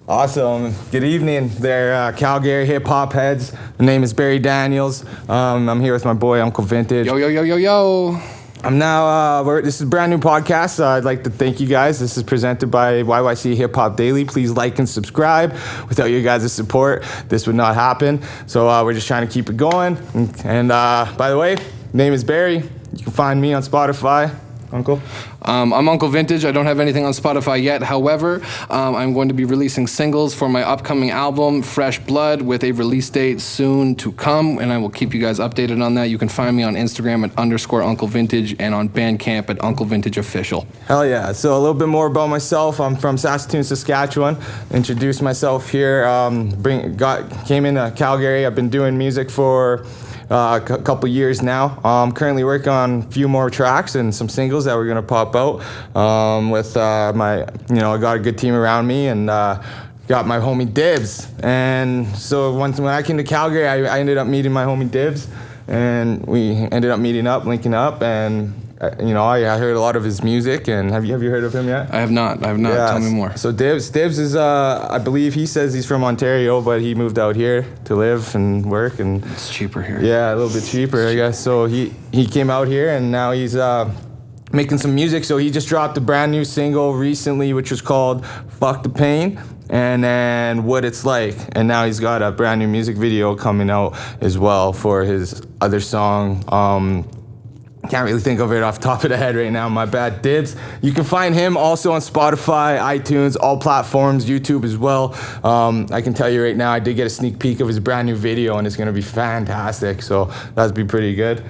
Awesome. Good evening there, Calgary hip-hop heads. My name is Beary Daniels. I'm here with my boy, Uncle Vintage. Yo, yo, yo, yo, yo. I'm now, this is a brand new podcast. I'd like to thank you guys. This is presented by YYC Hip Hop Daily. Please like and subscribe. Without you guys' support, this would not happen. So we're just trying to keep it going. And by the way, name is Beary. You can find me on Spotify. Uncle? I'm Uncle Vintage. I don't have anything on Spotify yet. However, I'm going to be releasing singles for my upcoming album, Fresh Blood, with a release date soon to come, and I will keep you guys updated on that. You can find me on Instagram at _Uncle Vintage and on Bandcamp at Uncle Vintage Official. Hell yeah. So a little bit more about myself. I'm from Saskatoon, Saskatchewan. Introduced myself here. Came into Calgary. I've been doing music for a couple years now. Currently working on a few more tracks and some singles that we're gonna pop out with I got a good team around me and got my homie Dibs. And so when I came to Calgary, I ended up meeting my homie Dibs, and we ended up linking up, and I heard a lot of his music. And have you heard of him yet? I have not. Yeah, tell me more. So Dibs is I believe he says he's from Ontario, but he moved out here to live and work, and it's cheaper here. Yeah, a little bit cheaper, I guess. So he came out here, and now he's making some music. So he just dropped a brand new single recently, which was called Fuck the Pain, and then What It's Like. And now he's got a brand new music video coming out as well for his other song. Can't really think of it off the top of the head right now. My bad. Dibs. You can find him also on Spotify, iTunes, all platforms, YouTube as well. I can tell you right now, I did get a sneak peek of his brand new video, and it's going to be fantastic. So that'd be pretty good.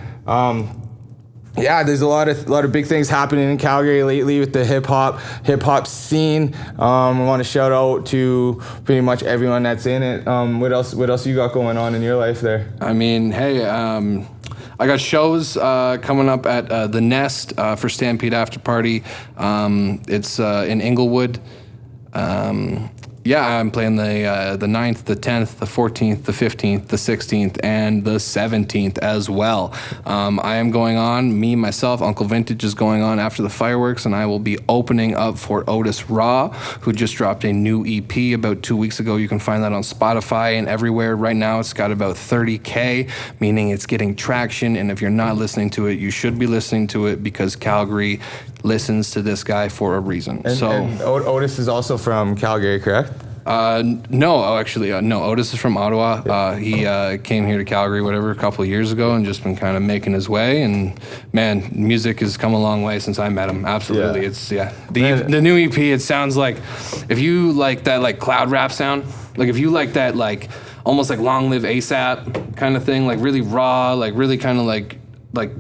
There's a lot of big things happening in Calgary lately with the hip hop scene. I want to shout out to pretty much everyone that's in it. What else you got going on in your life there? I mean, hey, I got shows coming up at the Nest for Stampede After Party. It's in Inglewood. I'm playing the 9th, the 10th, the 14th, the 15th, the 16th, and the 17th as well. I am going on, myself, Uncle Vintage is going on after the fireworks, and I will be opening up for Otis Raw, who just dropped a new EP about 2 weeks ago. You can find that on Spotify and everywhere. Right now it's got about 30K, meaning it's getting traction, and if you're not listening to it, you should be listening to it, because Calgary listens to this guy for a reason. And Otis is also from Calgary, correct? No. Otis is from Ottawa. He came here to Calgary, a couple of years ago, and just been kind of making his way. And man, music has come a long way since I met him. Absolutely, yeah. The new EP. It sounds like, if you like that like cloud rap sound, like if you like that like almost like Long Live ASAP kind of thing, like really raw, like really kind of like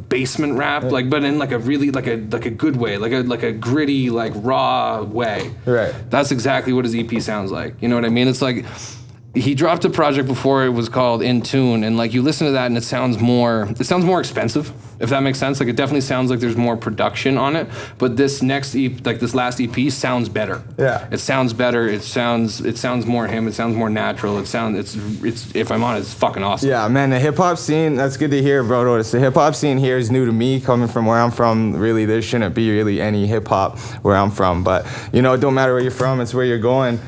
basement rap, like, but in like a really like a good way, like a gritty, like raw way. Right. That's exactly what his EP sounds like. You know what I mean? It's like he dropped a project before, it was called In Tune, and like you listen to that and it sounds more expensive, if that makes sense. Like it definitely sounds like there's more production on it, but this next EP, like this last EP, sounds better. Yeah. It sounds better. It sounds more him. It sounds more natural. It's if I'm honest, it's fucking awesome. Yeah, man, the hip hop scene, that's good to hear, bro. Otis. The hip hop scene here is new to me, coming from where I'm from. Really, there shouldn't be really any hip hop where I'm from, but it don't matter where you're from, it's where you're going.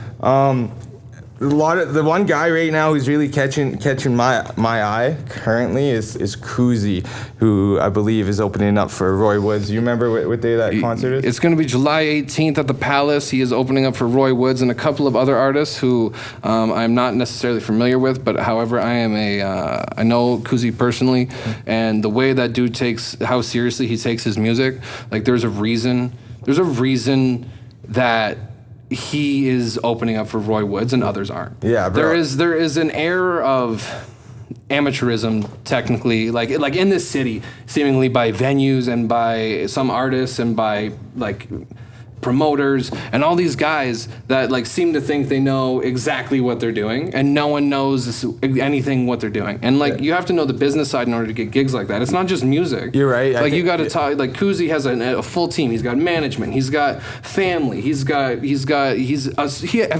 The one guy right now who's really catching my eye currently is Kuzi, who I believe is opening up for Roy Woods. You remember what day that concert is? It's going to be July 18th at the Palace. He is opening up for Roy Woods and a couple of other artists who I'm not necessarily familiar with, but however, I know Kuzi personally, and the way that dude how seriously he takes his music, like there's a reason that he is opening up for Roy Woods and others aren't. Yeah, bro. There is an air of amateurism, technically, like in this city, seemingly by venues and by some artists and by like promoters and all these guys that like seem to think they know exactly what they're doing, and no one knows anything what they're doing. And like you have to know the business side in order to get gigs like that. It's not just music. You're right. Like you got to talk. Like Kuzi has a full team. He's got management. He's got family. Have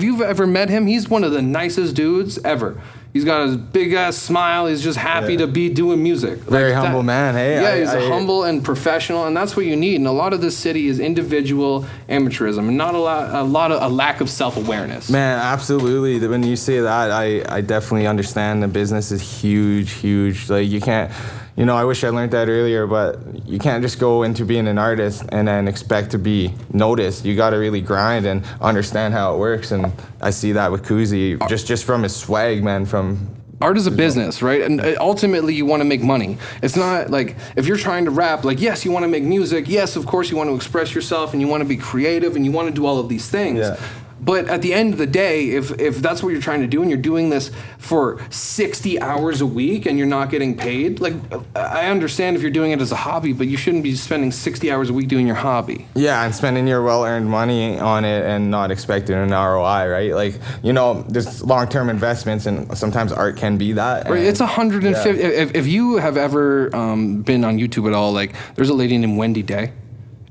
you ever met him? He's one of the nicest dudes ever. He's got a big ass smile. He's just happy to be doing music. Very humble man. Hey, yeah, he's humble and professional, and that's what you need. And a lot of this city is individual amateurism, and not a lack of self-awareness. Man, absolutely. When you say that, I definitely understand. The business is huge. Like, you can't. You know, I wish I learned that earlier, but you can't just go into being an artist and then expect to be noticed. You got to really grind and understand how it works, and I see that with Kuzi, just from his swag, man. From art is a business, right? And ultimately, you want to make money. It's not like if you're trying to rap, like, yes, you want to make music. Yes, of course, you want to express yourself, and you want to be creative, and you want to do all of these things. Yeah. But at the end of the day, if that's what you're trying to do and you're doing this for 60 hours a week and you're not getting paid, like, I understand if you're doing it as a hobby, but you shouldn't be spending 60 hours a week doing your hobby. Yeah, and spending your well-earned money on it and not expecting an ROI, right? Like, you know, there's long-term investments, and sometimes art can be that. Right, it's 150. Yeah. If you have ever been on YouTube at all, like, there's a lady named Wendy Day,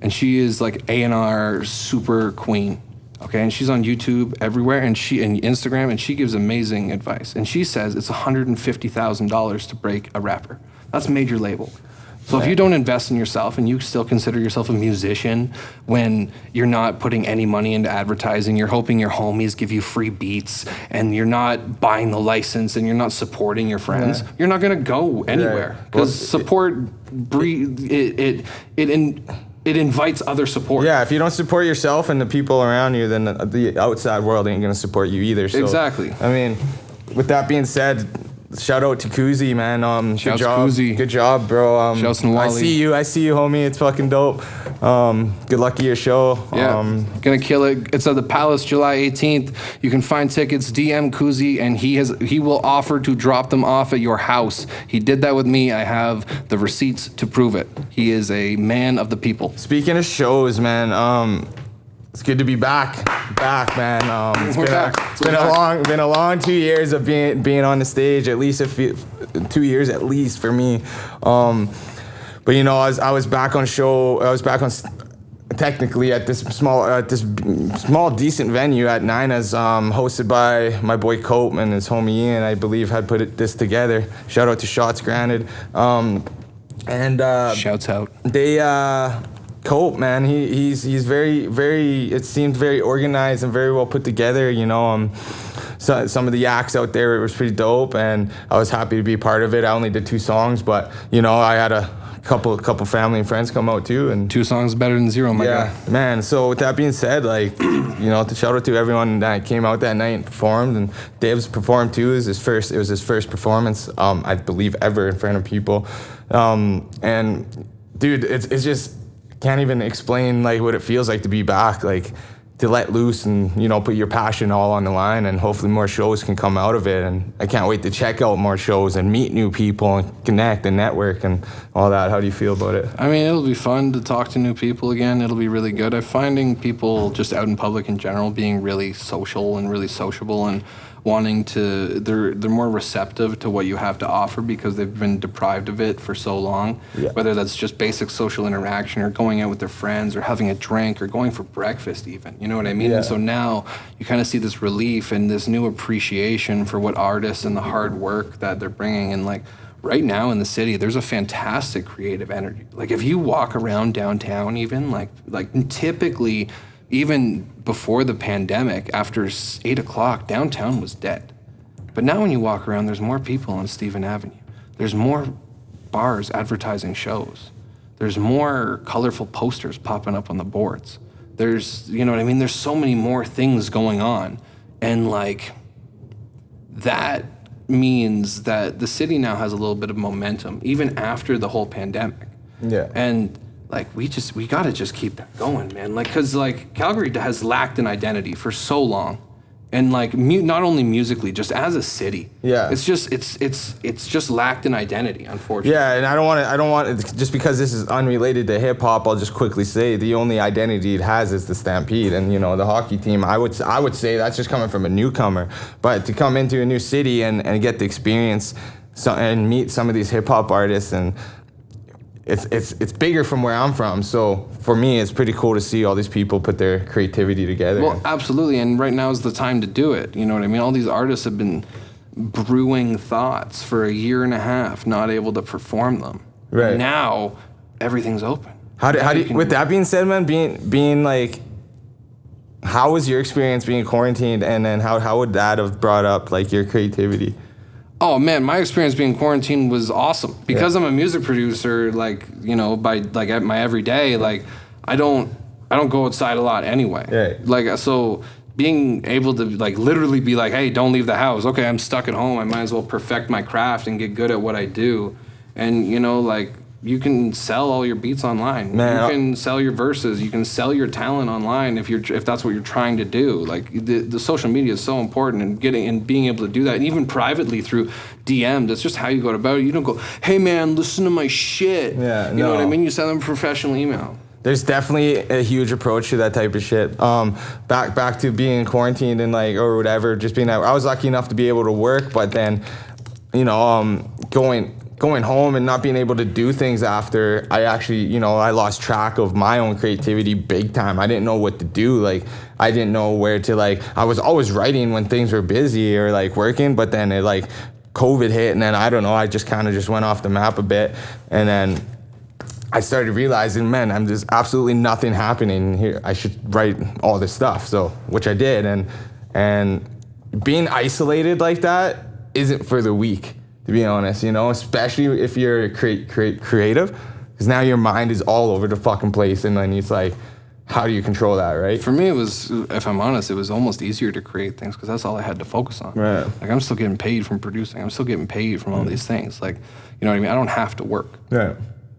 and she is like A&R super queen. Okay, and she's on YouTube everywhere, and Instagram, and she gives amazing advice. And she says it's $150,000 to break a rapper. That's major label. So if you don't invest in yourself and you still consider yourself a musician when you're not putting any money into advertising, you're hoping your homies give you free beats, and you're not buying the license, and you're not supporting your friends, you're not gonna go anywhere. Because support it invites other support. Yeah, if you don't support yourself and the people around you, then the outside world ain't gonna support you either. So, exactly. I mean, with that being said, shout out to Kuzi, man. Good job. Kuzi. Good job, bro. Shouts to Wally. I see you, homie. It's fucking dope. Good luck at your show. Yeah, gonna kill it. It's at the Palace, July 18th. You can find tickets. DM Kuzi, and he will offer to drop them off at your house. He did that with me. I have the receipts to prove it. He is a man of the people. Speaking of shows, man, it's good to be back, man. It's been a long 2 years of being on the stage. At least 2 years, at least for me. But you know, I was back on show. I was back on technically at this small decent venue at Nina's, hosted by my boy Cope and his homie Ian, I believe, had put this together. Shout out to Shots Granted. Shouts out. They Cope, man, he's very, it seemed very organized and very well put together, you know. So some of the acts out there, it was pretty dope, and I was happy to be part of it. I only did 2 songs, but you know, I had a couple family and friends come out too, and 2 songs better than 0, my guy. Man. So with that being said, like, you know, shout out to everyone that came out that night and performed, and Dave's performed too. It was his first performance, I believe, ever in front of people, and dude, it's just, can't even explain like what it feels like to be back, like to let loose and, you know, put your passion all on the line, and hopefully more shows can come out of it. And I can't wait to check out more shows and meet new people and connect and network and all that. How do you feel about it? I mean, it'll be fun to talk to new people again. It'll be really good. I'm finding people just out in public in general being really social and really sociable, and wanting to, they're more receptive to what you have to offer because they've been deprived of it for so long. Yeah. Whether that's just basic social interaction or going out with their friends or having a drink or going for breakfast even, you know what I mean? Yeah. And so now you kind of see this relief and this new appreciation for what artists and the hard work that they're bringing. And like right now in the city, there's a fantastic creative energy. Like if you walk around downtown even, like typically, even before the pandemic, after 8 o'clock, downtown was dead. But now when you walk around, there's more people on Stephen Avenue. There's more bars advertising shows. There's more colorful posters popping up on the boards. There's, you know what I mean? There's so many more things going on. And like, that means that the city now has a little bit of momentum, even after the whole pandemic. Yeah. And like, we gotta just keep that going, man. Like, cause like Calgary has lacked an identity for so long, and like not only musically, just as a city. Yeah. It's just lacked an identity, unfortunately. Yeah, and I don't want just because this is unrelated to hip hop, I'll just quickly say the only identity it has is the Stampede, and you know, the hockey team. I would say that's just coming from a newcomer, but to come into a new city and get the experience and meet some of these hip hop artists, and it's bigger from where I'm from, so for me, it's pretty cool to see all these people put their creativity together. Well, absolutely, and right now is the time to do it. You know what I mean? All these artists have been brewing thoughts for a year and a half, not able to perform them. Right. Now, everything's open. How do you, with that being said, man, being like, how was your experience being quarantined, and then how would that have brought up like your creativity? Oh man, my experience being quarantined was awesome because I'm a music producer. Like, you know, by like at my everyday, like I don't go outside a lot anyway. Right. Like, so being able to like literally be like, hey, don't leave the house. Okay, I'm stuck at home. I might as well perfect my craft and get good at what I do. And you know, like, you can sell all your beats online. Man, you can sell your verses. You can sell your talent online if that's what you're trying to do. Like the social media is so important, and being able to do that, and even privately through DM. That's just how you go about it. You don't go, hey man, listen to my shit. Yeah, you know what I mean? You send them a professional email. There's definitely a huge approach to that type of shit. Back to being quarantined and like or whatever, just being. I was lucky enough to be able to work, but then, you know, going home and not being able to do things after, I actually, you know, I lost track of my own creativity big time. I didn't know what to do. Like, I didn't know where to, like, I was always writing when things were busy or, like, working, but then it, like, COVID hit, and then, I don't know, I just kind of just went off the map a bit, and then I started realizing, man, there's absolutely nothing happening here. I should write all this stuff, so, which I did, and being isolated like that isn't for the weak, to be honest, you know, especially if you're creative, because now your mind is all over the fucking place, and then it's like, how do you control that, right? For me, it was, if I'm honest, it was almost easier to create things because that's all I had to focus on. Right. Like, I'm still getting paid from producing. I'm still getting paid from all these things. Like, you know what I mean? I don't have to work. Right.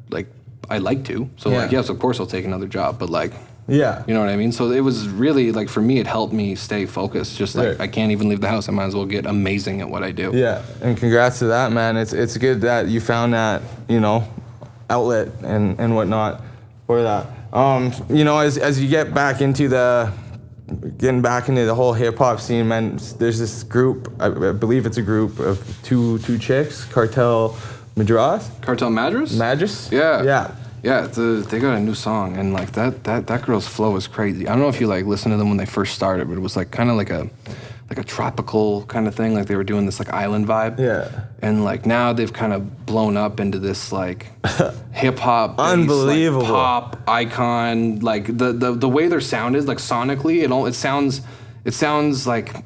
Like, I like to. So, like, yes, of course I'll take another job, but, like, yeah. You know what I mean? So it was really, like, for me, it helped me stay focused. Just like, right. I can't even leave the house. I might as well get amazing at what I do. Yeah, and congrats to that, man. It's good that you found that, you know, outlet and whatnot for that. You know, as you get back into getting back into the whole hip hop scene, man, there's this group, I believe it's a group of two chicks, Cartel Madras? Cartel Madras? Madras? Yeah. Yeah. Yeah, they got a new song, and like that girl's flow is crazy. I don't know if you like listened to them when they first started, but it was like kind of like a tropical kind of thing. Like they were doing this like island vibe. Yeah. And like now they've kind of blown up into this like hip hop, unbelievable like, pop icon. Like the way their sound is, like sonically, it sounds like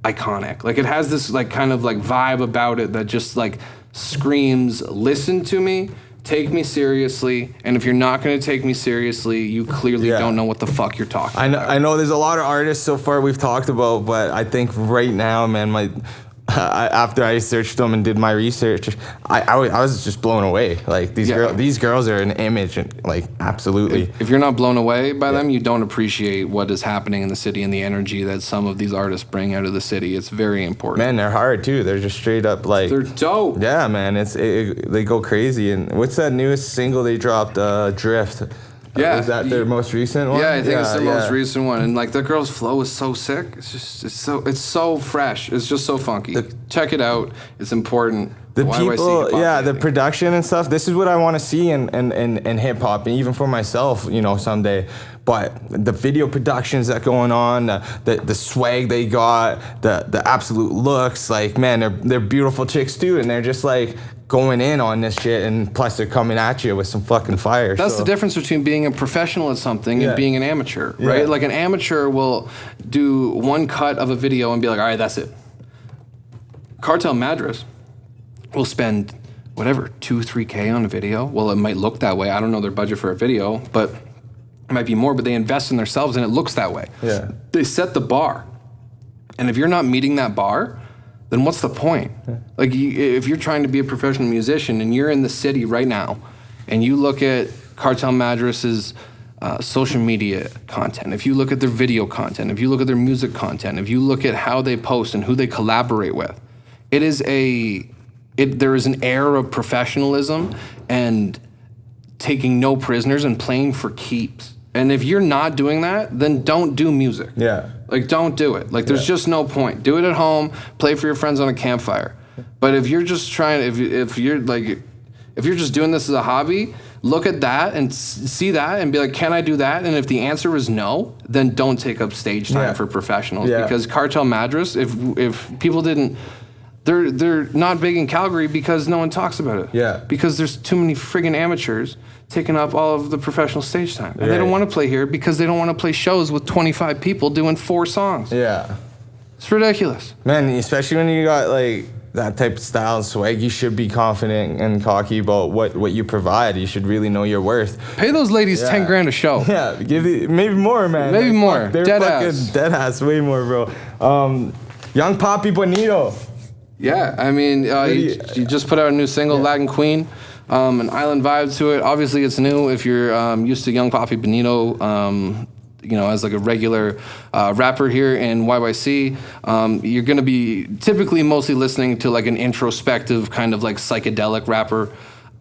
iconic. Like it has this like kind of like vibe about it that just like screams, listen to me. Take me seriously, and if you're not going to take me seriously, you clearly don't know what the fuck you're talking about. I know there's a lot of artists so far we've talked about, but I think right now, man, after I searched them and did my research, I was just blown away. Like these girls are an image, and like absolutely. If you're not blown away by them, you don't appreciate what is happening in the city and the energy that some of these artists bring out of the city. It's very important. Man, they're hard too. They're just straight up like they're dope. Yeah, man, they go crazy. And what's that newest single they dropped? Drift. Yeah, is that their most recent one? Yeah, I think it's their most recent one. And like the girl's flow is so sick. It's so fresh. It's just so funky. Check it out. It's important. The people, the production and stuff. This is what I want to see in hip hop, and even for myself, you know, someday. But the video productions that going on, the swag they got, the absolute looks, like man, they're beautiful chicks too, and they're just like going in on this shit, and plus they're coming at you with some fucking fire. That's the difference between being a professional at something and being an amateur, right? Like an amateur will do one cut of a video and be like, all right, that's it. Cartel Madras will spend whatever, 2-3K on a video. Well, it might look that way. I don't know their budget for a video, but it might be more, but they invest in themselves and it looks that way. Yeah. They set the bar. And if you're not meeting that bar, then what's the point? Like, if you're trying to be a professional musician and you're in the city right now, and you look at Cartel Madras's social media content, if you look at their video content, if you look at their music content, if you look at how they post and who they collaborate with, there is an air of professionalism and taking no prisoners and playing for keeps. And if you're not doing that, then don't do music. Yeah. Like, don't do it. Like, there's just no point. Do it at home. Play for your friends on a campfire. But if you're just trying, if you're just doing this as a hobby, look at that and see that and be like, can I do that? And if the answer is no, then don't take up stage time for professionals. Because Cartel Madras, if people didn't They're not big in Calgary because no one talks about it. Yeah. Because there's too many friggin' amateurs taking up all of the professional stage time. And they don't want to play here because they don't want to play shows with 25 people doing 4 songs. Yeah. It's ridiculous. Man, especially when you got like that type of style and swag, you should be confident and cocky about what you provide. You should really know your worth. Pay those ladies 10 grand a show. Yeah, maybe more, man. Maybe more. They're Dead fucking ass. dead ass, way more, bro. Young Papi Bonito. Yeah, I mean, you just put out a new single, Latin Queen, an island vibe to it. Obviously, it's new. If you're used to Young Papi Bonito, as like a regular rapper here in YYC, you're going to be typically mostly listening to like an introspective kind of like psychedelic rapper.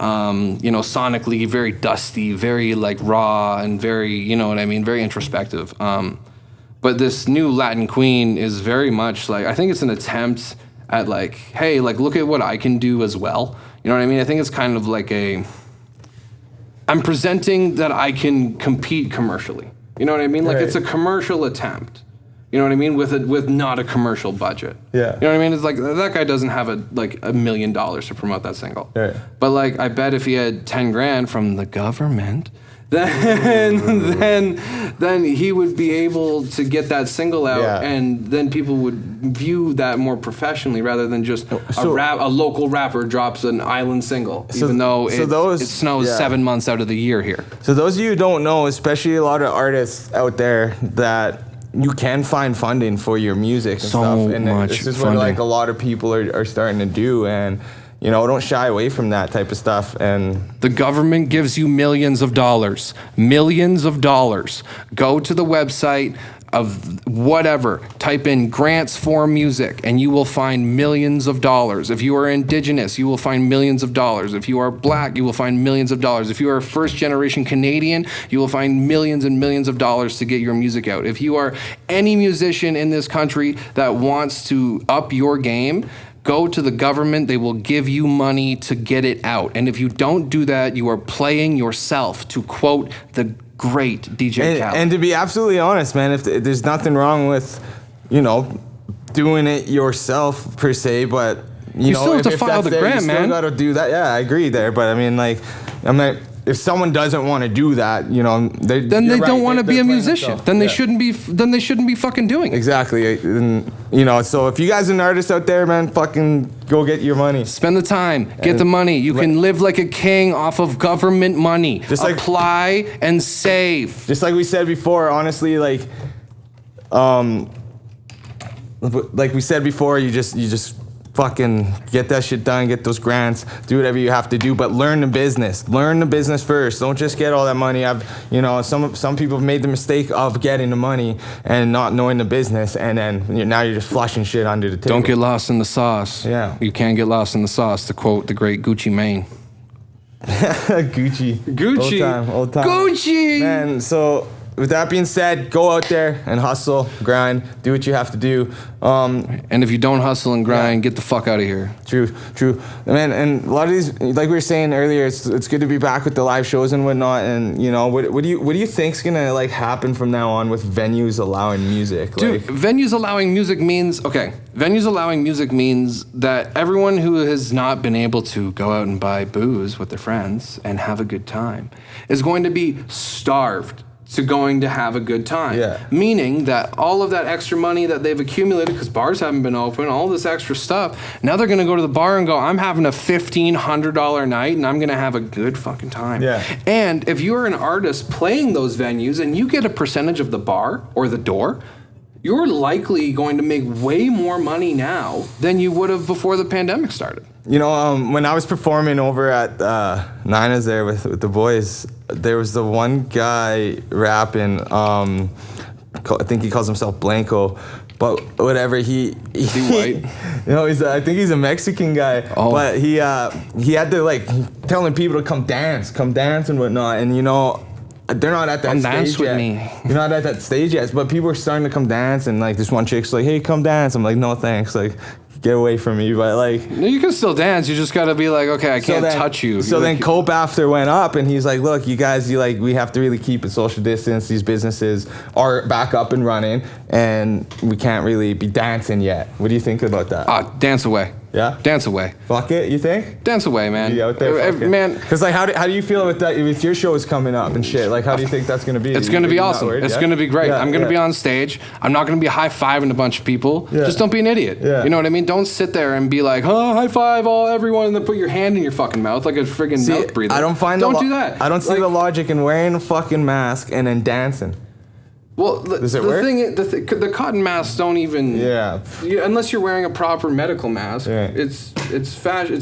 Sonically very dusty, very like raw and very, very introspective. But this new Latin Queen is very much like, I think it's an attempt at like, hey, like look at what I can do as well. You know what I mean? I think it's kind of like I'm presenting that I can compete commercially. You know what I mean? Like it's a commercial attempt. You know what I mean? With not a commercial budget. Yeah. You know what I mean? It's like that guy doesn't have $1 million to promote that single. Right. But like I bet if he had 10 grand from the government, then he would be able to get that single out, and then people would view that more professionally rather than just a local rapper drops an island single, even though it snows 7 months out of the year here. So those of you who don't know, especially a lot of artists out there, that you can find funding for your music and stuff, and this is what like a lot of people are starting to do, and don't shy away from that type of stuff. And the government gives you millions of dollars. Go to the website of whatever, type in grants for music, and you will find millions of dollars. If you are indigenous, you will find millions of dollars. If you are black, you will find millions of dollars. If you are a first-generation Canadian, you will find millions and millions of dollars to get your music out. If you are any musician in this country that wants to up your game, go to the government. They will give you money to get it out. And if you don't do that, you are playing yourself, to quote the great DJ Khaled. And to be absolutely honest, man, if there's nothing wrong with, doing it yourself per se, but you still have to file the grant, man. You still got to do that. Yeah, I agree there. But I mean, like, if someone doesn't want to do that, then they don't want to be a musician. Then they shouldn't be. Then they shouldn't be fucking doing it. Exactly. And, so if you guys are an artist out there, man, fucking go get your money. Spend the time. Get the money. You can live like a king off of government money. Just apply and save. Just like we said before, honestly, like we said before, you just fucking get that shit done, get those grants, do whatever you have to do, but learn the business. Learn the business first. Don't just get all that money. Some people have made the mistake of getting the money and not knowing the business, and then now you're just flushing shit under the table. Don't get lost in the sauce. Yeah. You can't get lost in the sauce, to quote the great Gucci Mane. Gucci. Old time. Gucci! Man, so with that being said, go out there and hustle, grind, do what you have to do. And if you don't hustle and grind, get the fuck out of here. True. Man, and a lot of these, like we were saying earlier, it's good to be back with the live shows and whatnot. And what do you think's gonna like happen from now on with venues allowing music? Dude, venues allowing music means that everyone who has not been able to go out and buy booze with their friends and have a good time is going to be starved to going to have a good time. Yeah. Meaning that all of that extra money that they've accumulated, because bars haven't been open, all this extra stuff, now they're going to go to the bar and go, I'm having a $1,500 night and I'm going to have a good fucking time. Yeah. And if you're an artist playing those venues and you get a percentage of the bar or the door, you're likely going to make way more money now than you would have before the pandemic started. When I was performing over at Nina's there with the boys, there was the one guy rapping. I think he calls himself Blanco, but whatever. Is he white? I think he's a Mexican guy. Oh. But he had to like telling people to come dance and whatnot, and they're not at that stage yet. You're not at that stage yet, but people are starting to come dance, and like this one chick's like, "Hey, come dance." I'm like, "No, thanks." Like, get away from me. But like, no, you can still dance. You just gotta be like, okay, I can't touch you. So then Cope after went up, and he's like, "Look, you guys, we have to really keep it social distance. These businesses are back up and running, and we can't really be dancing yet." What do you think about that? Dance away. Yeah? Dance away. Fuck it, you think? Dance away, man. You out there, fuck it. Man. Because like, how do you feel with that? With your shows coming up and shit, like, how do you think that's gonna be? It's gonna be awesome. It's gonna be great. Yeah, I'm gonna be on stage. I'm not gonna be high-fiving a bunch of people. Yeah. Just don't be an idiot. Yeah. You know what I mean? Don't sit there and be like, oh, high five all everyone, and then put your hand in your fucking mouth like a friggin' mouth breather. I don't find do that. I don't see the logic in wearing a fucking mask and then dancing. Well, the thing is, the cotton masks don't even. Yeah. Unless you're wearing a proper medical mask, Yeah. it's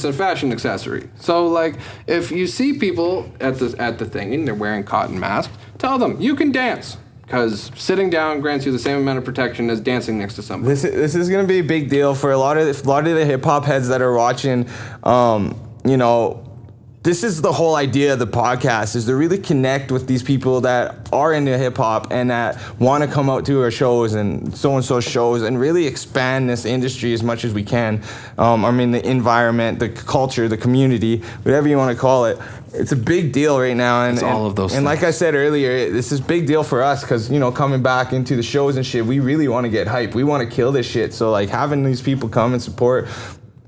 a fashion accessory. So like, if you see people at the thing and they're wearing cotton masks, tell them you can dance. Because sitting down grants you the same amount of protection as dancing next to somebody. This is gonna be a big deal for a lot of the hip hop heads that are watching. You know, this is the whole idea of the podcast, is to really connect with these people that are into hip hop and that want to come out to our shows and so shows and really expand this industry as much as we can. I mean, the environment, the culture, the community, whatever you want to call it. It's a big deal right now. And, it's all of those and things. like I said earlier, this is a big deal for us because, you know, coming back into the shows and shit, we really want to get hype. We want to kill this shit. So like having these people come and support,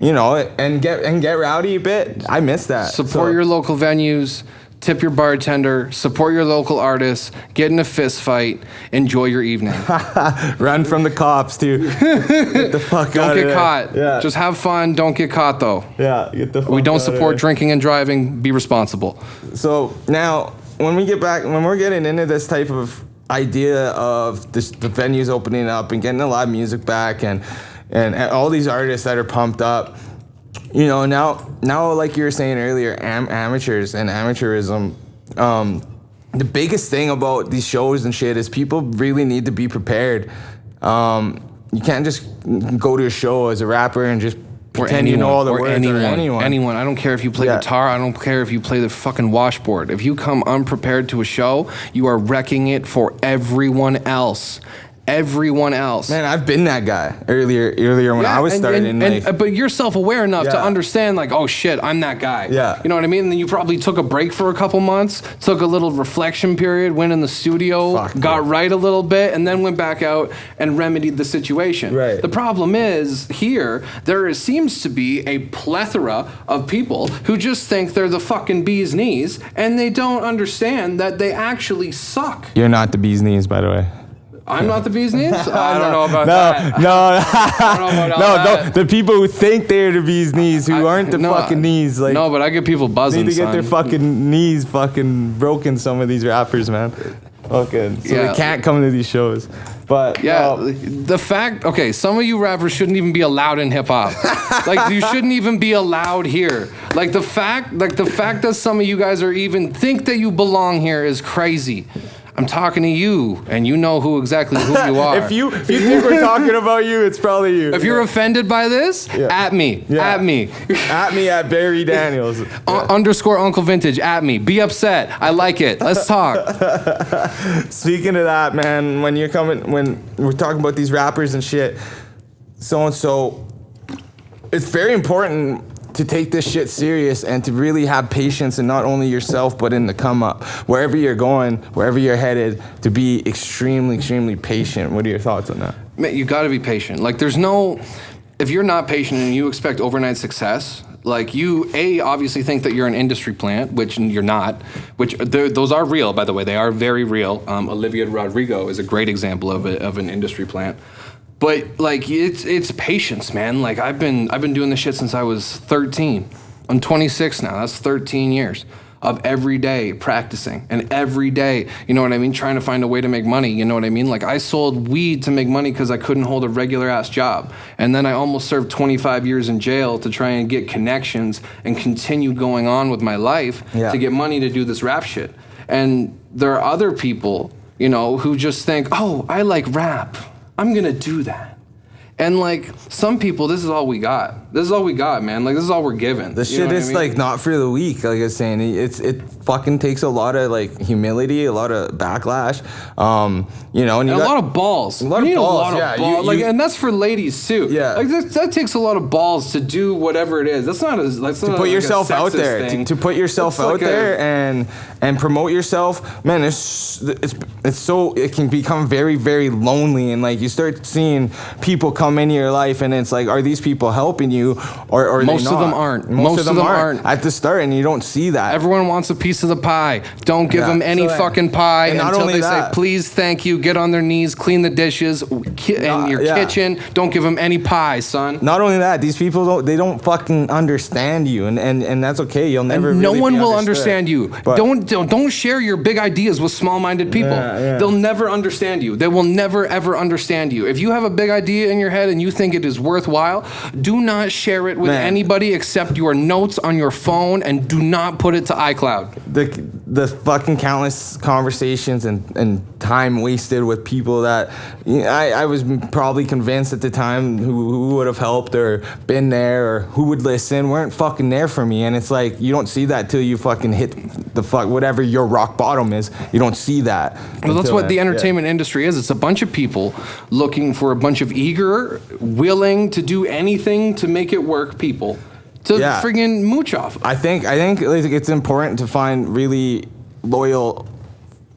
you know, and get rowdy a bit. I miss that. Support your local venues, tip your bartender, support your local artists, get in a fist fight, enjoy your evening. Run from the cops too. Get the fuck Don't out of get there. caught. Yeah. Just have fun. Don't get caught though. Yeah, get the fuck We don't out of support there. drinking and driving. Be responsible. So now, when we're getting into this type of idea of the venues opening up and getting a live music back and all these artists that are pumped up, you know, now like you were saying earlier, amateurs and amateurism, the biggest thing about these shows and shit is people really need to be prepared. You can't just go to a show as a rapper and just pretend you know all the words. Anyone. I don't care if you play guitar. I don't care if you play the fucking washboard. If you come unprepared to a show, you are wrecking it for everyone else. Everyone else. Man, I've been that guy earlier when I was starting. But you're self-aware enough to understand, like, oh shit, I'm that guy. Yeah. You know what I mean? And then you probably took a break for a couple months, took a little reflection period, went in the studio, got right a little bit, and then went back out and remedied the situation. Right. The problem is, here, there seems to be a plethora of people who just think they're the fucking bee's knees, and they don't understand that they actually suck. You're not the bee's knees, by the way. I'm not the bee's knees? I don't know about that. No, I don't know about that. the people who think they're the bee's knees, who aren't the fucking knees. Like, no, but I get people buzzing, need to get their fucking knees fucking broken, some of these rappers, man. Okay, so they can't come to these shows. But the fact, okay, some of you rappers shouldn't even be allowed in hip hop. Like, you shouldn't even be allowed here. Like the fact that some of you guys are even think that you belong here is crazy. I'm talking to you, and you know exactly who you are. if you think we're talking about you, it's probably you. If you're offended by this, at me. At me. At me at Beary Daniels. Underscore Uncle Vintage, at me. Be upset. I like it. Let's talk. Speaking of that, man, when we're talking about these rappers and shit, so it's very important to take this shit serious and to really have patience in not only yourself but in the come up, wherever you're going, wherever you're headed, to be extremely, extremely patient. What are your thoughts on that? Man, you got to be patient. Like, if you're not patient and you expect overnight success, like, you obviously think that you're an industry plant, which you're not. Which those are real, by the way. They are very real. Olivia Rodrigo is a great example of an industry plant. But like, it's patience, man. Like, I've been doing this shit since I was 13. I'm 26 now. That's 13 years of every day practicing and every day, you know what I mean, trying to find a way to make money, you know what I mean? Like, I sold weed to make money because I couldn't hold a regular ass job. And then I almost served 25 years in jail to try and get connections and continue going on with my life to get money to do this rap shit. And there are other people, you know, who just think, oh, I like rap, I'm gonna do that. And like, some people, this is all we got. This is all we got, man. Like, this is all we're given. This shit is like not for the weak. Like I was saying, fucking takes a lot of like humility, a lot of backlash, you know, and a lot of balls. A lot of balls, yeah. Like, and that's for ladies too. Yeah, like that takes a lot of balls to do whatever it is. That's not to put yourself out there, to put yourself out there and promote yourself. Man, it's so, it can become very, very lonely, and like you start seeing people come into your life, and it's like, are these people helping you, or most of them aren't. Most of them aren't at the start, and you don't see that. Everyone wants a piece of the pie. Don't give them any fucking pie until they say please, thank you, get on their knees, clean the dishes in your kitchen. Don't give them any pie, son. Not only that, these people don't fucking understand you, and that's okay. You'll never. And no really one be will understood. understand you. But don't share your big ideas with small-minded people. They'll never understand you. They will never ever understand you. If you have a big idea in your head and you think it is worthwhile, do not share it with anybody except your notes on your phone, and do not put it to iCloud. The fucking countless conversations and time wasted with people that, you know, I was probably convinced at the time who would have helped or been there or who would listen weren't fucking there for me. And it's like, you don't see that till you fucking hit the whatever your rock bottom is. You don't see that. Well, that's what the entertainment industry is. It's a bunch of people looking for a bunch of eager, willing to do anything to make it work people to friggin' mooch off. I think it's important to find really loyal,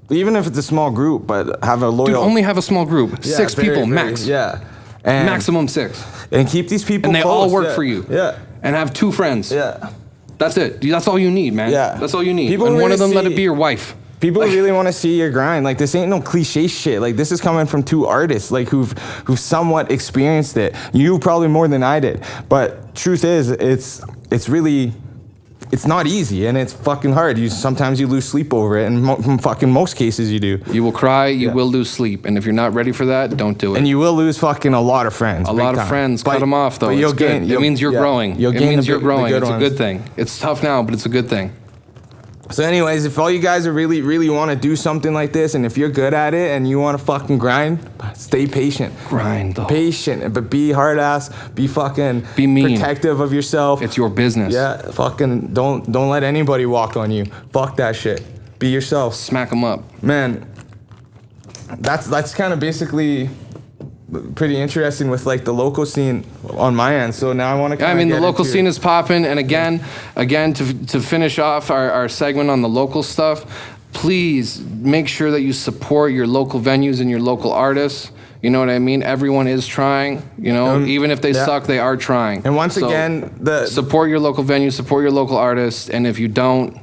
even if it's a small group, but have a loyal. Dude, only have a small group, 6 people max. Yeah, and maximum 6. And keep these people. And they close, all work for you. Yeah, and have 2 friends. Yeah, that's it. That's all you need, man. Yeah, that's all you need. People and really one of them let it be your wife. People really want to see your grind. Like, this ain't no cliche shit. Like, this is coming from 2 artists, like, who've somewhat experienced it. You probably more than I did. But truth is, it's really, it's not easy, and it's fucking hard. Sometimes you lose sleep over it, and fucking most cases you do. You will cry, you will lose sleep, and if you're not ready for that, don't do it. And you will lose fucking a lot of friends. A lot of friends. Cut them off, though. But you'll gain. It means you're growing. It means you're growing. It's a good thing. It's tough now, but it's a good thing. So anyways, if all you guys are really, really want to do something like this, and if you're good at it and you want to fucking grind, stay patient. Grind, though. Patient, but be hard ass, be fucking mean. Protective of yourself. It's your business. Yeah, fucking don't let anybody walk on you. Fuck that shit. Be yourself. Smack them up. Man, that's kind of basically pretty interesting with like the local scene on my end. So now I want to. I mean, the local scene is popping, and again, to finish off our segment on the local stuff, please make sure that you support your local venues and your local artists. You know what I mean? Everyone is trying. You know, even if they suck, they are trying. And once again, support your local venues, support your local artists, and if you don't,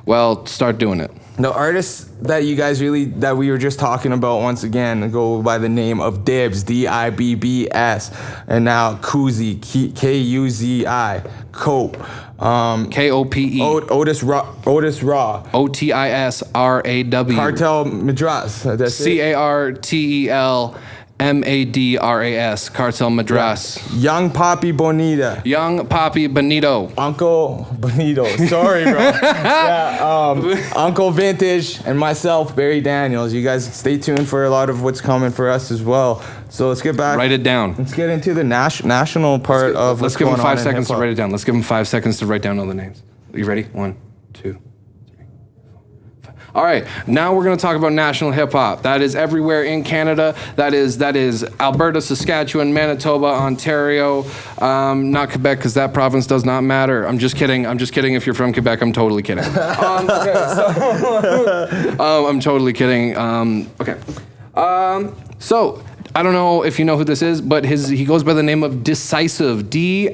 well, start doing it. The artists that you guys that we were just talking about, once again, go by the name of Dibbs, Dibbs, and now Kuzi, Kuzi, Cope, Kope, Otis Raw, Otisraw, Cartel Madras, Cartel Madras, Cartel Madras. Young Papi Bonita. Young Papi Bonito. Uncle Bonito. Sorry, bro. Uncle Vintage and myself, Barry Daniels. You guys stay tuned for a lot of what's coming for us as well. So let's get back. Write it down. Let's get into the national part of what's going on. Let's give them 5 seconds to write it down. Let's give them 5 seconds to write down all the names. Are you ready? 1, 2. All right, now we're going to talk about national hip-hop. That is everywhere in Canada. That is Alberta, Saskatchewan, Manitoba, Ontario, not Quebec, because that province does not matter. I'm just kidding. If you're from Quebec, I'm totally kidding. I'm totally kidding. So I don't know if you know who this is, but he goes by the name of Decisive, D-Sisive.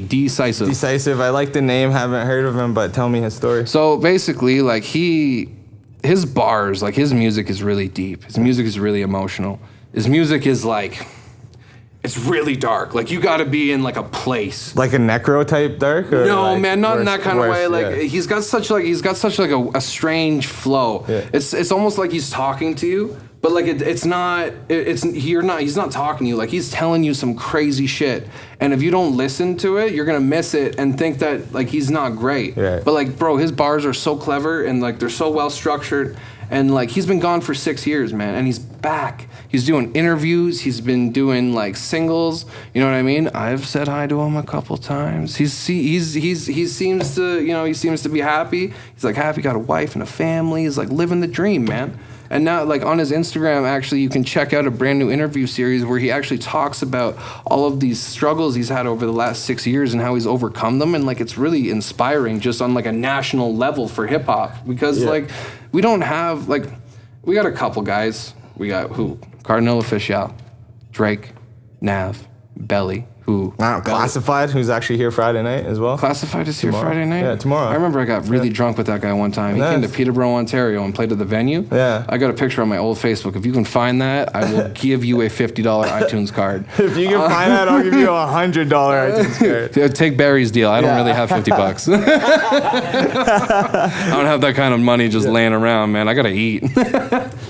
Decisive. Decisive. I like the name. Haven't heard of him, but tell me his story. So basically, like his bars, like his music is really deep. His music is really emotional. His music is like, it's really dark. Like you got to be in like a place. Like a necro type dark? Or no, like man, not in that kind of way. Like he's got such a strange flow. Yeah. It's almost like he's talking to you, But like he's not talking to you. Like he's telling you some crazy shit. And if you don't listen to it, you're gonna miss it and think that like he's not great. Right. But like, bro, his bars are so clever and like they're so well structured. And like he's been gone for 6 years, man, and he's back. He's doing interviews. He's been doing like singles. You know what I mean? I've said hi to him a couple times. He seems to be happy. He's like happy, got a wife and a family. He's like living the dream, man. And now, like on his Instagram, actually, you can check out a brand new interview series where he actually talks about all of these struggles he's had over the last 6 years and how he's overcome them. And like, it's really inspiring just on like a national level for hip hop because like we don't have like, we got a couple guys. We got who? Cardinal Official, Drake, Nav, Belly. Who? Classified, who's actually here Friday night as well. Classified is here Friday night? Yeah, tomorrow. I remember I got really drunk with that guy one time. He came to Peterborough, Ontario and played at the venue. Yeah. I got a picture on my old Facebook. If you can find that, I will give you a $50 iTunes card. If you can find that, I'll give you a $100 iTunes card. Take Beary's deal. I don't really have $50. I don't have that kind of money just laying around, man. I gotta eat.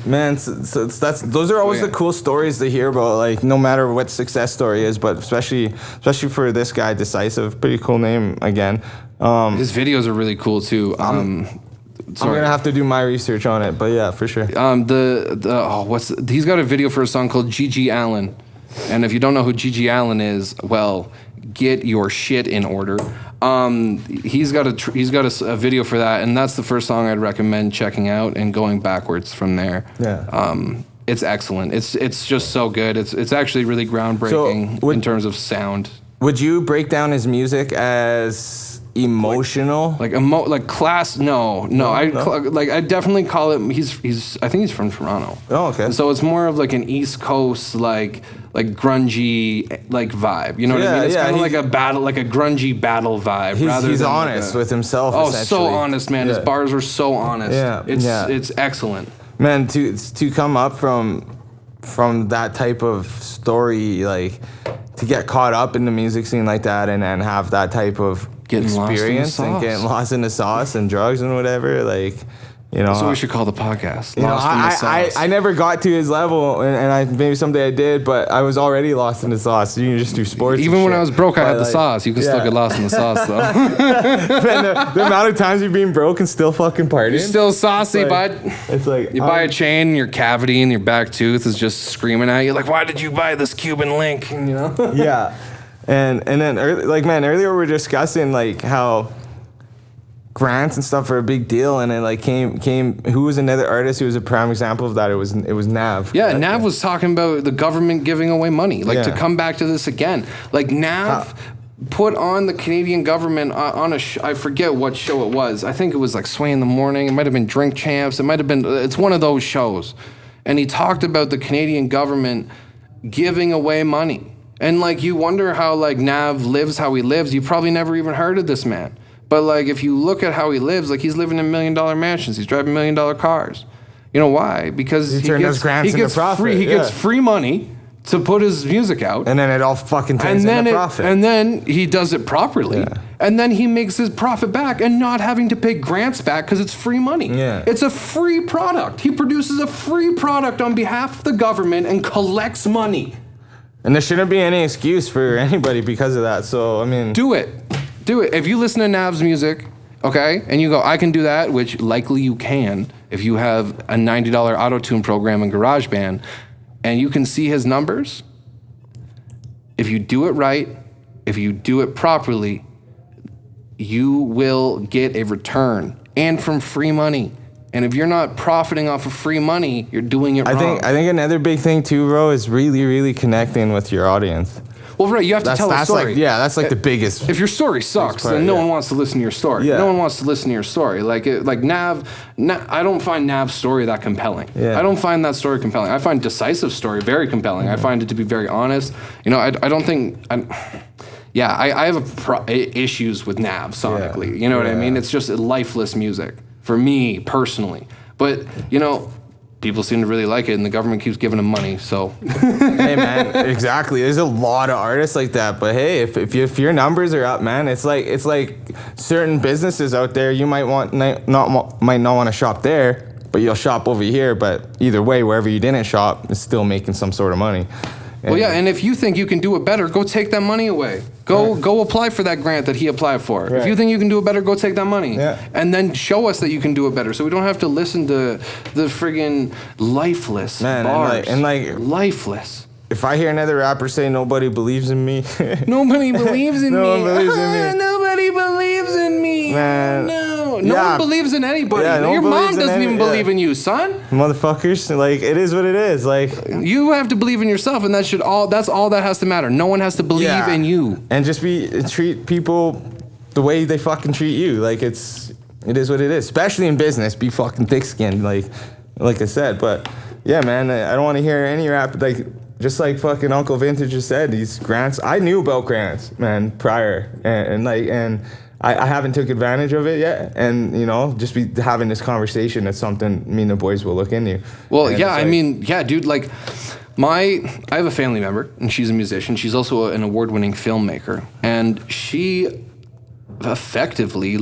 Man, those are always the cool stories to hear about. Like no matter what success story is, but especially for this guy, Decisive, pretty cool name again. His videos are really cool too. I'm gonna have to do my research on it, but yeah, for sure. He's got a video for a song called Gigi Allen, and if you don't know who Gigi Allen is, well, get your shit in order. He's got a video for that, and that's the first song I'd recommend checking out and going backwards from there. Yeah. It's excellent. It's just so good. It's actually really groundbreaking in terms of sound. Would you break down his music as emotional? Like class? No. I definitely call it. I think he's from Toronto. Oh, okay. So it's more of like an East Coast like grungy like vibe. You know what I mean? It's kind of like a battle, like a grungy battle vibe. He's honest with himself. Oh, so honest, man. His bars are so honest. Yeah. It's excellent. Man, to come up from that type of story, like to get caught up in the music scene like that and have that type of experience and getting lost in the sauce and drugs and whatever, like, you know. That's what we should call the podcast. Lost in the sauce. I never got to his level, and maybe someday I did, but I was already lost in the sauce. You can just do sports. Even when I was broke, I had the sauce. You can still get lost in the sauce, though. Man, the amount of times you've been broke and still fucking partying. You're still saucy, bud. It's like you buy a chain, and your cavity in your back tooth is just screaming at you, like, "Why did you buy this Cuban link?" You know? Yeah, and then earlier we were discussing like how grants and stuff are a big deal, and it like came who was another artist who was a prime example of that? It was Nav. Yeah, Nav was talking about the government giving away money. Like to come back to this again. Like Nav put on the Canadian government on I forget what show it was. I think it was like Sway in the Morning. It might have been Drink Champs. It might have been, it's one of those shows. And he talked about the Canadian government giving away money. And like you wonder how like Nav lives how he lives. You probably never even heard of this man. But like if you look at how he lives, like he's living in $1 million mansions, he's driving $1 million cars. You know why? Because he gets free money to put his music out, and then it all fucking turns into profit. And then he does it properly, and then he makes his profit back, and not having to pay grants back because it's free money. Yeah. It's a free product. He produces a free product on behalf of the government and collects money. And there shouldn't be any excuse for anybody because of that. So I mean, do it. If you listen to Nav's music, okay, and you go, I can do that, which likely you can if you have a $90 auto-tune program in GarageBand, and you can see his numbers. If you do it right, if you do it properly, you will get a return, and from free money. And if you're not profiting off of free money, you're doing it wrong. I think another big thing too, bro, is really, really connecting with your audience. Well, right, you have to tell a story. That's like the biggest. If your story sucks, then no one wants to listen to your story. Yeah. No one wants to listen to your story. Like Nav, I don't find Nav's story that compelling. Yeah. I don't find that story compelling. I find Decisive's story very compelling. I find it to be very honest. You know, I don't think. I have issues with Nav sonically. Yeah. You know what I mean? It's just lifeless music for me personally. But you know, people seem to really like it, and the government keeps giving them money. So, hey man, exactly. There's a lot of artists like that. But hey, if your numbers are up, man, it's like certain businesses out there you might not want to shop there, but you'll shop over here. But either way, wherever you didn't shop, is still making some sort of money. Well, yeah, and if you think you can do it better, go take that money away. Go apply for that grant that he applied for. Right. If you think you can do it better, go take that money. Yeah. And then show us that you can do it better, so we don't have to listen to the friggin' lifeless bars. And like lifeless. If I hear another rapper say nobody believes in me, nobody believes in me. No one believes in me. Nobody believes in me. Man. No one believes in anybody. Yeah, Your mom doesn't even believe in you, son. Motherfuckers, like, it is what it is. Like, you have to believe in yourself, and that's all that has to matter. No one has to believe in you. And just treat people the way they fucking treat you. Like, it is what it is. Especially in business, be fucking thick-skinned, like I said. But yeah, man, I don't want to hear any rap like. Just like fucking Uncle Vintage just said, these grants. I knew about grants, man, prior, and I haven't took advantage of it yet. And you know, just be having this conversation. That's something me and the boys will look into. Well, and yeah, I mean, yeah, dude, like I have a family member, and she's a musician. She's also an award-winning filmmaker, and she effectively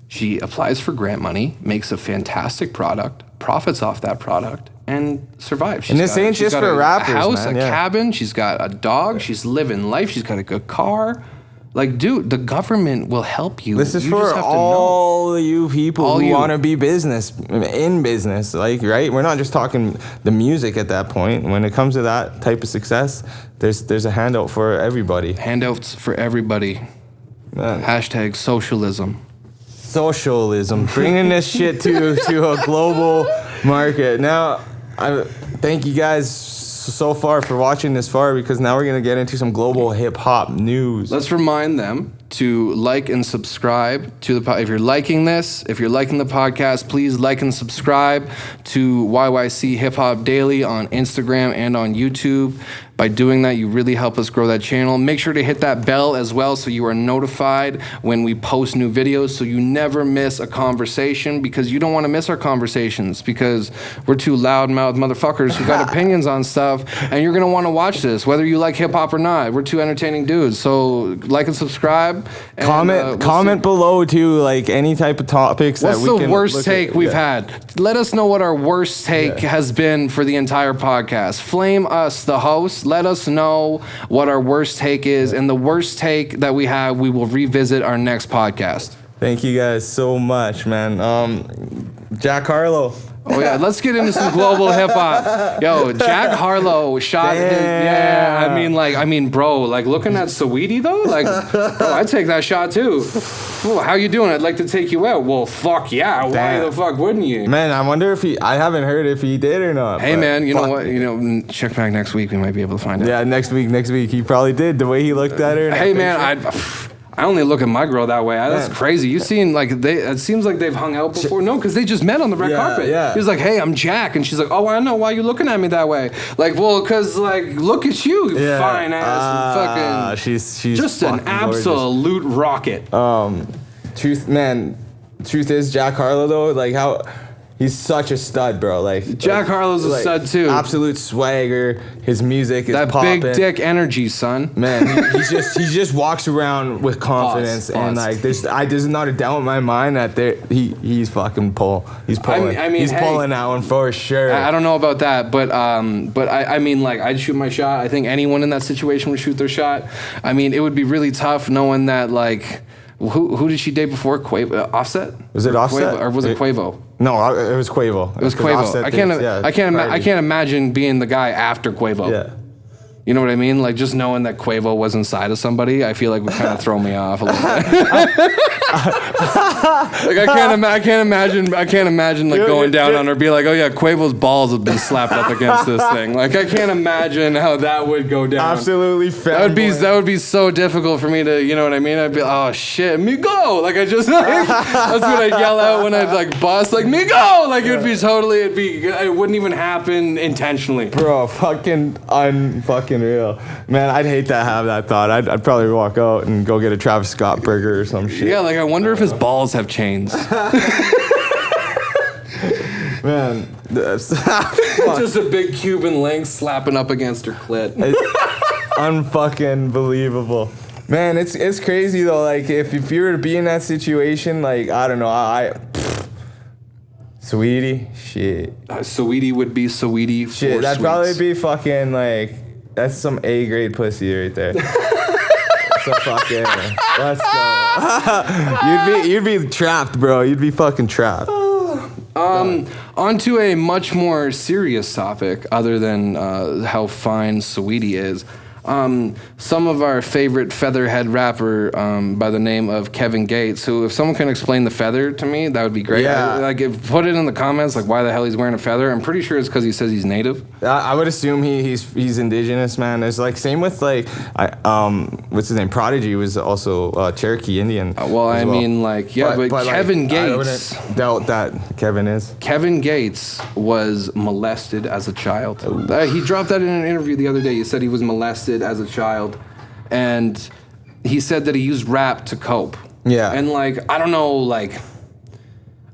she applies for grant money, makes a fantastic product, profits off that product, and survives. And this ain't just for rappers, man. A house, a cabin. She's got a dog. She's living life. She's got a good car. Like, dude, the government will help you. This is for all of you people who want to be in business. Like, right? We're not just talking the music at that point. When it comes to that type of success, there's a handout for everybody. Handouts for everybody. Man. Hashtag socialism. Socialism. Bringing this shit to a global market. Now, I thank you guys so far for watching this far, because now we're going to get into some global hip-hop news. Let's remind them to like and subscribe to the if you're liking this, if you're liking the podcast, please like and subscribe to YYC Hip Hop Daily on Instagram and on YouTube. By doing that, you really help us grow that channel. Make sure to hit that bell as well so you are notified when we post new videos, so you never miss a conversation, because you don't want to miss our conversations, because we're two loudmouth motherfuckers who got opinions on stuff, and you're going to want to watch this, whether you like hip-hop or not. We're two entertaining dudes. So like and subscribe. And, comment below, too, like any type of topics that we can. What's the worst take we've had? Let us know what our worst take has been for the entire podcast. Flame us, the host. Let us know what our worst take is, and the worst take that we have, we will revisit our next podcast. Thank you guys so much, man. Jack Harlow. Oh yeah, let's get into some global hip hop. Yo, Jack Harlow shot his, I mean, bro, like looking at Saweetie though, like, bro, I'd take that shot too. Ooh, how you doing? I'd like to take you out. Well, fuck yeah. Why the fuck wouldn't you? Man, I wonder if I haven't heard if he did or not. Hey man, you know what? Check back next week. We might be able to find out. Yeah, next week. He probably did, the way he looked at her. Hey man, I only look at my girl that way. That's crazy. You seen it seems like they've hung out before. No, because they just met on the red carpet. Yeah. He was like, hey, I'm Jack. And she's like, oh, I know. Why are you looking at me that way? Like, well, because, like, look at you, fine ass. Fucking. She's just an absolute rocket. Truth is, Jack Harlow, though, like, how. He's such a stud, bro. Like Jack Harlow's a stud too. Absolute swagger. His music is poppin'. That big dick energy, son. Man, he just walks around with confidence, and like there's not a doubt in my mind that he's fucking He's pulling. He's pulling that one for sure. I don't know about that, but I mean, like, I'd shoot my shot. I think anyone in that situation would shoot their shot. I mean, it would be really tough knowing that, like. Who did she date before? Offset? Was it Offset? Or was it Quavo? No, it was Quavo. It was Quavo. I can't imagine being the guy after Quavo. Yeah. You know what I mean? Like, just knowing that Quavo was inside of somebody, I feel like would kind of throw me off a little bit. Like, I can't imagine like going down on her, be like, oh yeah, Quavo's balls have been slapped up against this thing. Like, I can't imagine how that would go down. Absolutely, that would be so difficult for me to, you know what I mean? I'd be, oh shit, me go! Like, that's what I'd yell out when I'd like bust, like, me go! Like, it wouldn't even happen intentionally. Bro, fucking real, man. I'd hate to have that thought. I'd probably walk out and go get a Travis Scott burger or some shit. Yeah, like, I wonder if his balls have chains. Man, just a big Cuban link slapping up against her clit. Unfucking believable. Man, it's crazy though. Like, if you were to be in that situation, like, I don't know, Sweetie, shit. Sweetie would be Sweetie for Shit, that'd sweets. probably be fucking like, that's some A grade pussy right there. So fucking, let's go. you'd be trapped, bro. You'd be fucking trapped. Onto a much more serious topic, other than how fine Sweetie is. Some of our favorite featherhead rapper by the name of Kevin Gates, who, if someone can explain the feather to me, that would be great. Yeah. Put it in the comments, like why the hell he's wearing a feather. I'm pretty sure it's because he says he's native. I would assume he's indigenous, man. It's like same with like what's his name? Prodigy was also Cherokee Indian. I mean, like, yeah, but Kevin Gates. I wouldn't doubt that Kevin is. Kevin Gates was molested as a child. He dropped that in an interview the other day. He said he was molested as a child, and he said that he used rap to cope. Yeah. And like, I don't know, like,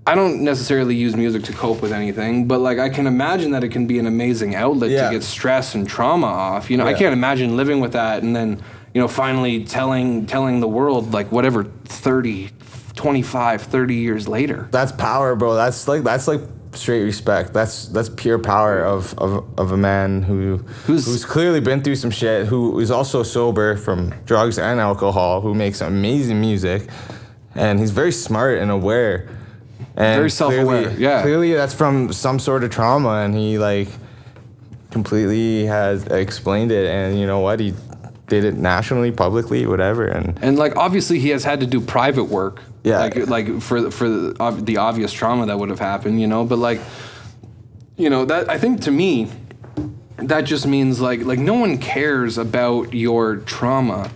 I don't necessarily use music to cope with anything, but like, I can imagine that it can be an amazing outlet to get stress and trauma off. You know, I can't imagine living with that and then, you know, finally telling the world, like, whatever, 25, 30 years later. That's power, bro. That's like straight respect. That's pure power of a man who's clearly been through some shit, who is also sober from drugs and alcohol, who makes amazing music, and he's very smart and aware. And very self-aware. Clearly that's from some sort of trauma, and he like completely has explained it, and you know what, he did it nationally, publicly, whatever, and like obviously he has had to do private work. Yeah. Like for the obvious trauma that would have happened, you know, but like, you know, that I think to me, that just means like no one cares about your trauma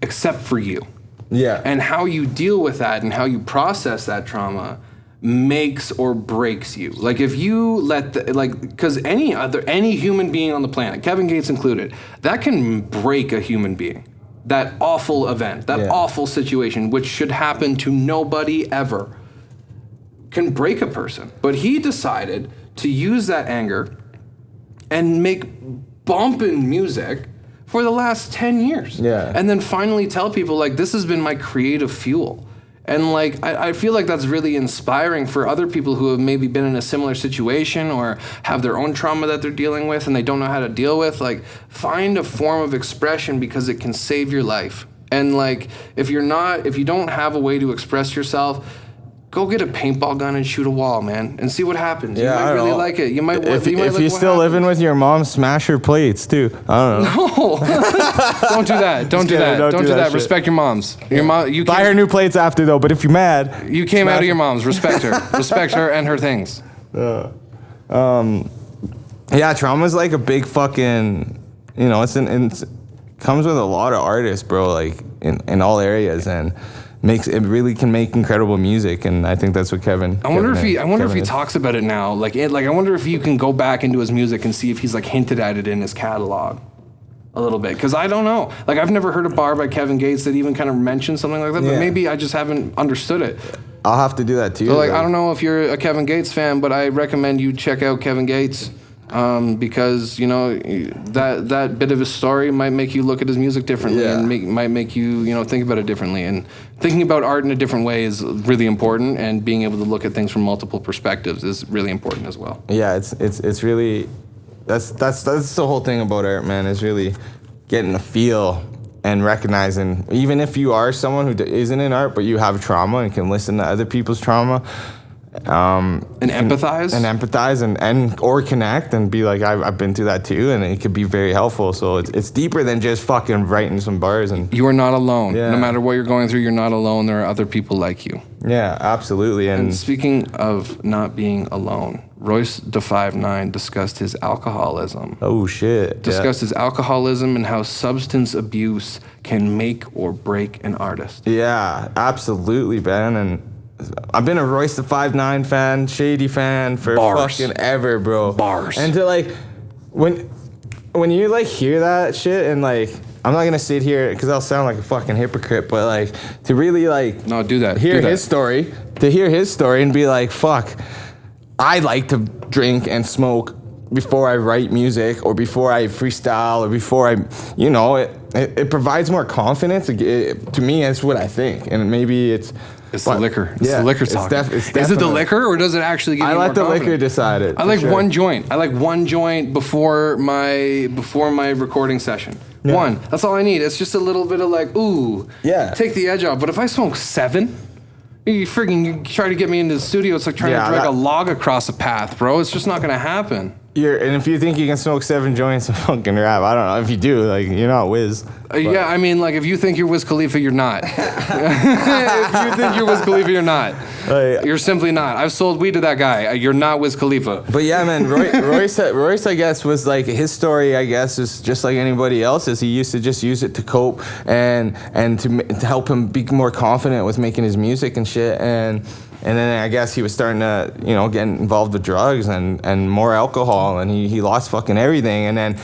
except for you. Yeah. And how you deal with that and how you process that trauma makes or breaks you. Like if you let because any human being on the planet, Kevin Gates included, that can break a human being. That awful event, that awful situation, which should happen to nobody ever, can break a person. But he decided to use that anger and make bumpin' music for the last 10 years. Yeah. And then finally tell people, like, this has been my creative fuel. And like, I feel like that's really inspiring for other people who have maybe been in a similar situation or have their own trauma that they're dealing with and they don't know how to deal with. Like, find a form of expression because it can save your life. And like, if you don't have a way to express yourself, go get a paintball gun and shoot a wall, man, and see what happens. Yeah, you might really like it. You might. If you're still living with your mom, smash her plates too. I don't know. No, don't do that. Don't do that. Don't do that. Shit. Respect your moms. Your mom. You buy her new plates after though. But if you're mad, you came out of your mom's. Respect her. Respect her and her things. Yeah, trauma's like a big fucking. You know, it comes with a lot of artists, bro. Like in all areas and. Really can make incredible music, and I think that's what Kevin. I wonder if he talks about it now. Like I wonder if you can go back into his music and see if he's like hinted at it in his catalog a little bit. Because I don't know. Like I've never heard a bar by Kevin Gates that even kind of mentions something like that. But maybe I just haven't understood it. I'll have to do that too. So like I don't know if you're a Kevin Gates fan, but I recommend you check out Kevin Gates. Because you know that bit of his story might make you look at his music differently and might make you think about it differently. And thinking about art in a different way is really important, and being able to look at things from multiple perspectives is really important as well. Yeah, it's really that's the whole thing about art, man. Is really getting a feel and recognizing, even if you are someone who isn't in art but you have trauma and can listen to other people's trauma. And empathize and or connect and be like, I've been through that too, and it could be very helpful. So it's deeper than just fucking writing some bars. And you are not alone. No matter what you're going through, you're not alone. There are other people like you. Yeah, absolutely. And speaking of not being alone, Royce da 5'9" discussed his alcoholism. Oh shit! Discussed his alcoholism and how substance abuse can make or break an artist. Yeah, absolutely, Ben. And I've been a Royce da 5'9" fan, Shady fan for fucking ever, bro. Bars. And to like, when you like hear that shit and like, I'm not gonna sit here because I'll sound like a fucking hypocrite, but like to really like, no, do that. Hear his story and be like, fuck, I like to drink and smoke before I write music or before I freestyle or before I, you know, it provides more confidence. To me, that's what I think, and maybe it's the liquor. It's the liquor talking. Is it the liquor, or does it actually give you more confidence? I let the liquor decide it. I like one joint. I like one joint before my recording session. Yeah. One. That's all I need. It's just a little bit of like, ooh, take the edge off. But if I smoke 7, you try to get me into the studio, it's like trying to drag a log across a path, bro. It's just not gonna happen. And if you think you can smoke 7 joints of fucking rap, I don't know. If you do, like, you're not Wiz. Yeah, I mean, like, if you think you're Wiz Khalifa, you're not. If you think you're Wiz Khalifa, you're not. You're simply not. I've sold weed to that guy. You're not Wiz Khalifa. But yeah, man, Royce, I guess, was like, his story, I guess, is just like anybody else's. He used to just use it to cope and to help him be more confident with making his music and shit. And then I guess he was starting to, you know, get involved with drugs and more alcohol, and he lost fucking everything. And then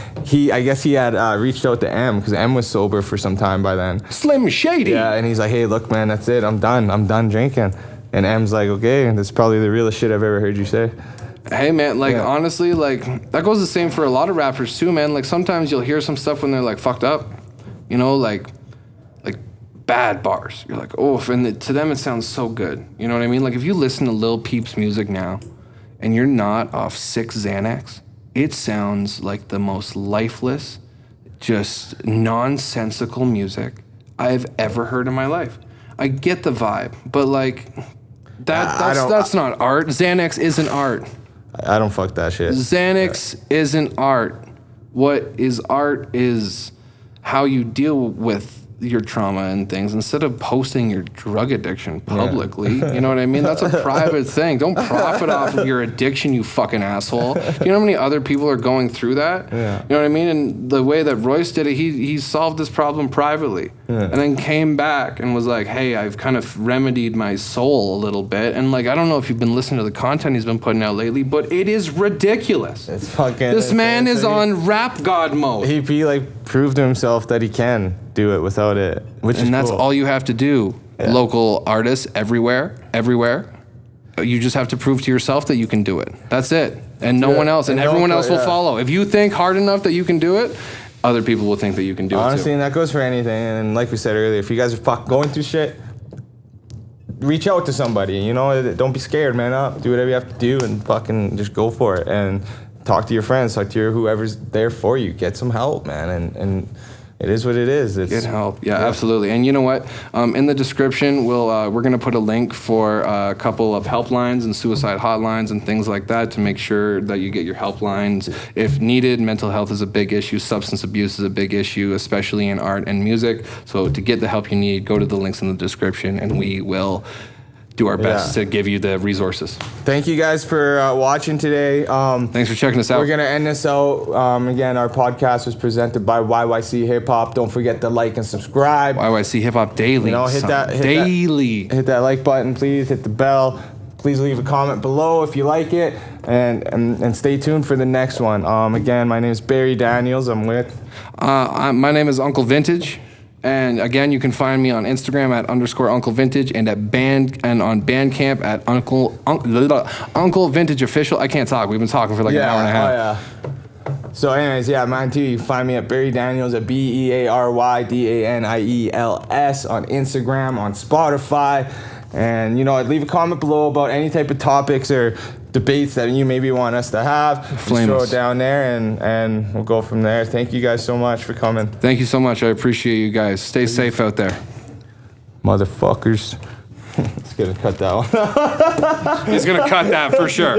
I guess he had reached out to M, because M was sober for some time by then. Slim Shady. Yeah, and he's like, hey, look, man, that's it. I'm done drinking. And M's like, okay, that's probably the realest shit I've ever heard you say. Hey, man, like, honestly, like, that goes the same for a lot of rappers, too, man. Like, sometimes you'll hear some stuff when they're, like, fucked up, you know, like bad bars. You're like, oh, and to them it sounds so good. You know what I mean? Like, if you listen to Lil Peep's music now and you're not off 6 Xanax, it sounds like the most lifeless, just nonsensical music I've ever heard in my life. I get the vibe, but like that's not art. Xanax isn't art. I don't fuck that shit. Xanax isn't art. What is art is how you deal with your trauma and things, instead of posting your drug addiction publicly. You know what I mean? That's a private thing. Don't profit off of your addiction, you fucking asshole. You know how many other people are going through that? Yeah. You know what I mean? And the way that Royce did it, he solved this problem privately. And then came back and was like, hey, I've kind of remedied my soul a little bit. And like, I don't know if you've been listening to the content he's been putting out lately, but it is ridiculous. It's fucking... This man is on rap god mode. He like proved to himself that he can do it without it, and that's cool. All you have to do. Local artists everywhere. You just have to prove to yourself that you can do it. That's it. And no one else, and everyone else will follow. If you think hard enough that you can do it, other people will think that you can do it too. Honestly, and that goes for anything. And like we said earlier, if you guys are going through shit, reach out to somebody. You know, don't be scared, man up. Do whatever you have to do and fucking just go for it. And talk to your friends, talk to whoever's there for you. Get some help, man. And it is what it is. Get help. Yeah, absolutely. And you know what? In the description, we're going to put a link for a couple of helplines and suicide hotlines and things like that to make sure that you get your helplines if needed. Mental health is a big issue. Substance abuse is a big issue, especially in art and music. So to get the help you need, go to the links in the description, and we will do our best to give you the resources. Thank you guys for watching today. Thanks for checking us out. We're going to end this out. Again, our podcast was presented by YYC HipHop. Don't forget to like and subscribe. YYC HipHop Daily. You know, hit that like button, please. Hit the bell. Please leave a comment below if you like it. And stay tuned for the next one. Again, my name is Beary Daniels. I'm with... my name is Uncle Vintage. And again, you can find me on Instagram at _Uncle Vintage and on Bandcamp at Uncle Vintage Official. I can't talk. We've been talking for like an hour and a half. Oh, yeah. So anyways, mine too. You can find me at Beary Daniels at BearyDaniels on Instagram, on Spotify. And, you know, I'd leave a comment below about any type of topics or debates that you maybe want us to have. Just throw it down there, and we'll go from there. Thank you guys so much for coming. Thank you so much. I appreciate you guys. Stay safe out there. Motherfuckers. He's going to cut that one. He's going to cut that for sure.